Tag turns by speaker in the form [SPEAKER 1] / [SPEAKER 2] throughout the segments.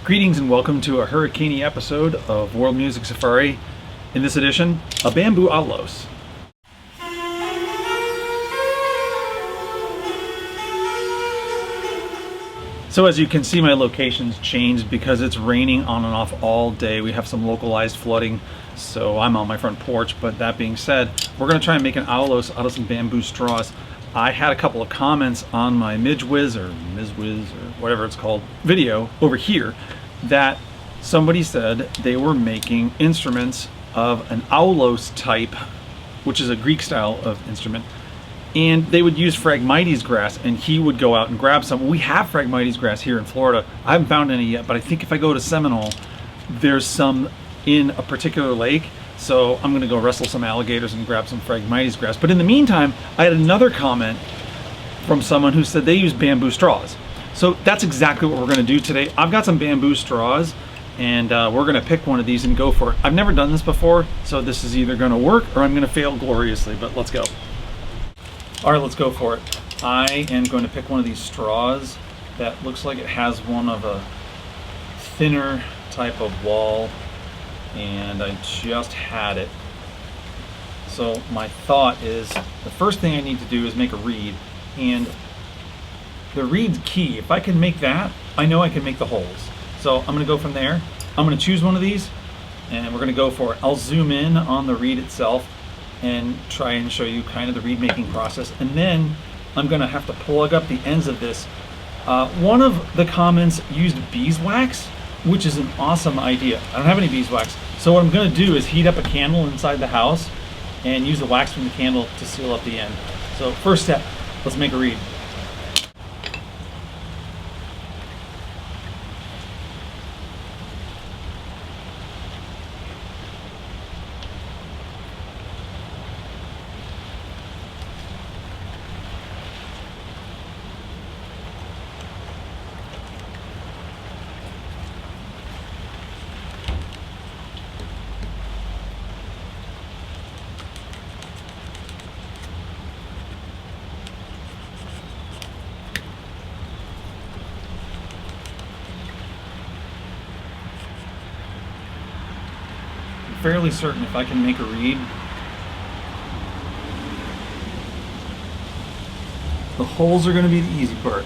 [SPEAKER 1] Greetings and welcome to a hurricane-y episode of World Music Safari. In this edition, a bamboo Aulos. So as you can see, my location's changed because it's raining on and off all day. We have some localized flooding, so I'm on my front porch. But that being said, we're going to try and make an Aulos out of some bamboo straws. I had a couple of comments on my Mijwiz or whatever it's called video over here that somebody said they were making instruments of an Aulos type, which is a Greek style of instrument, and they would use Phragmites grass, and he would go out and grab some. We have Phragmites grass here in Florida. I haven't found any yet, but I think if I go to Seminole, there's some in a particular lake. So I'm gonna go wrestle some alligators and grab some Phragmites grass. But in the meantime, I had another comment from someone who said they use bamboo straws. So that's exactly what we're gonna do today. I've got some bamboo straws, and we're gonna pick one of these and go for it. I've never done this before, so this is either gonna work or I'm gonna fail gloriously, but let's go. All right, let's go for it. I am going to pick one of these straws that looks like it has one of a thinner type of wall, and I just had it. So my thought is the first thing I need to do is make a reed, and the reed's key. If I can make that, I know I can make the holes. So I'm gonna go from there. I'm gonna choose one of these and we're gonna go for it. I'll zoom in on the reed itself and try and show you kind of the reed making process, and then I'm gonna have to plug up the ends of this. One of the comments used beeswax, which is an awesome idea. I don't have any beeswax, so what I'm gonna do is heat up a candle inside the house and use the wax from the candle to seal up the end. So first step, let's make a reed. Fairly certain if I can make a reed, the holes are going to be the easy part.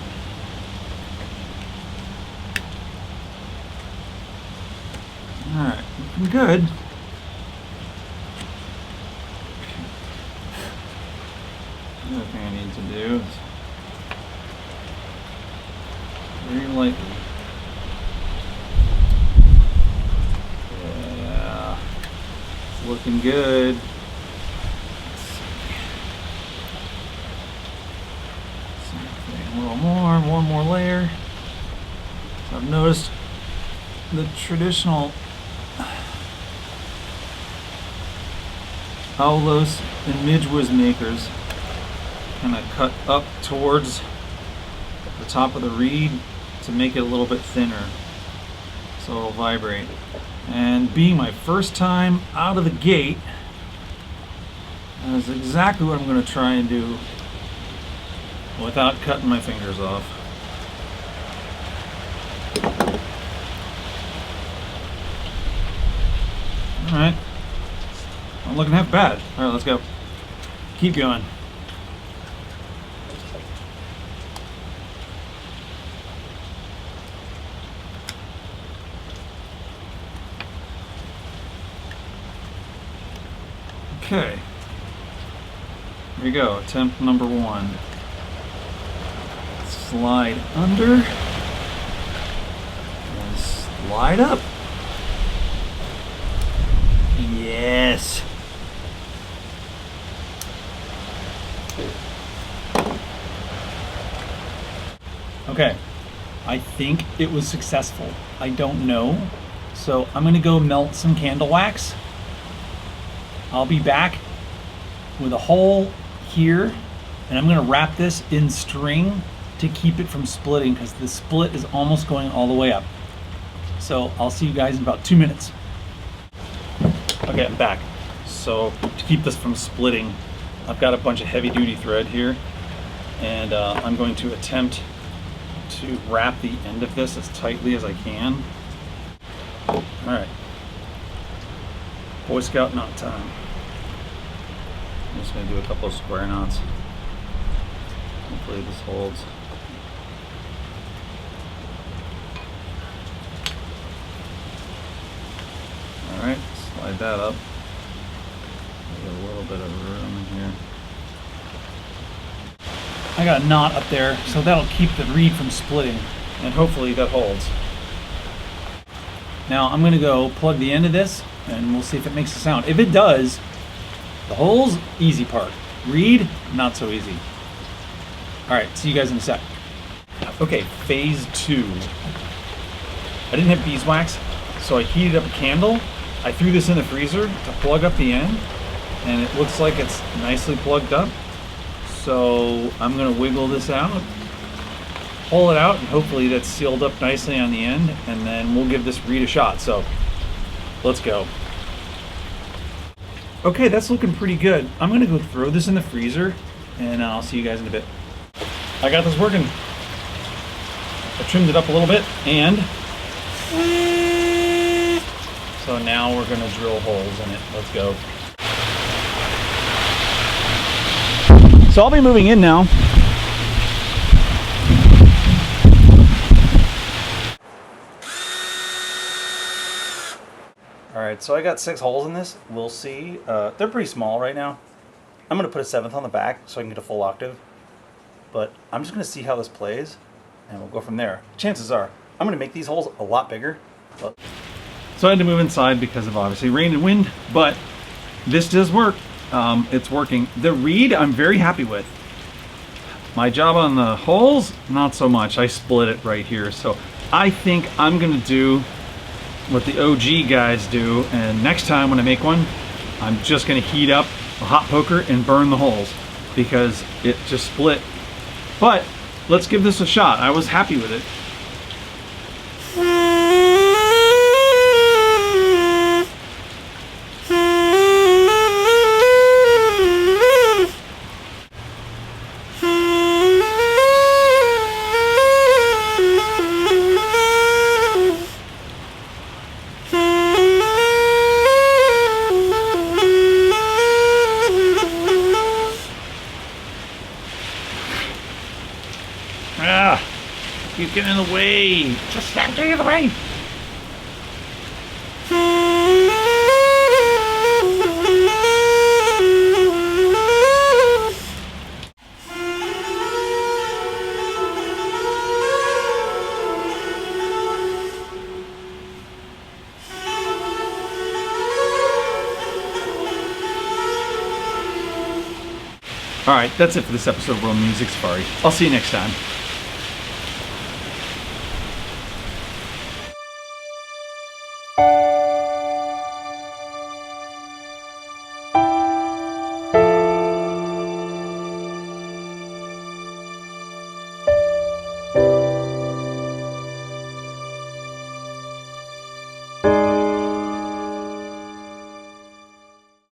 [SPEAKER 1] Alright, looking good. The other thing I need to do is very lightly. Looking good. A little more, one more layer. So I've noticed the traditional Aulos and Mijwiz makers kind of cut up towards the top of the reed to make it a little bit thinner so it'll vibrate. And being my first time out of the gate, that's exactly what I'm going to try and do without cutting my fingers off. Alright, not looking half bad. Alright, let's go. Keep going. Okay, here we go, attempt number one. Slide under and slide up. Yes. Okay, I think it was successful. I don't know, so I'm gonna go melt some candle wax. I'll be back with a hole here, and I'm going to wrap this in string to keep it from splitting because the split is almost going all the way up. So I'll see you guys in about 2 minutes. Okay, I'm back. So to keep this from splitting, I've got a bunch of heavy duty thread here, and I'm going to attempt to wrap the end of this as tightly as I can All right. Boy Scout knot time. I'm just going to do a couple of square knots. Hopefully this holds. All right, slide that up. Get a little bit of room in here. I got a knot up there, so that'll keep the reed from splitting, and hopefully that holds. Now I'm gonna go plug the end of this, and we'll see if it makes a sound. If it does, the hole's easy part. Reed, not so easy. All right, see you guys in a sec. Okay, phase 2. I didn't have beeswax, so I heated up a candle. I threw this in the freezer to plug up the end, and it looks like it's nicely plugged up. So I'm gonna wiggle this out, pull it out, and hopefully that's sealed up nicely on the end, and then we'll give this reed a shot. So let's go. Okay, that's looking pretty good. I'm gonna go throw this in the freezer, and I'll see you guys in a bit. I got this working. I trimmed it up a little bit, and so now we're gonna drill holes in it. Let's go. So I'll be moving in now. All right, so I got 6 holes in this. We'll see. They're pretty small right now. I'm gonna put a 7th on the back so I can get a full octave. But I'm just gonna see how this plays, and we'll go from there. Chances are, I'm gonna make these holes a lot bigger. So I had to move inside because of obviously rain and wind, but this does work. It's working. The reed I'm very happy with. My job on the holes, not so much. I split it right here. So I think I'm gonna do what the OG guys do, and next time when I make one, I'm just gonna heat up a hot poker and burn the holes because it just split. But let's give this a shot. I was happy with it. Ah, he's getting in the way. Just stop getting in the way. All right, that's it for this episode of World Music Safari. I'll see you next time.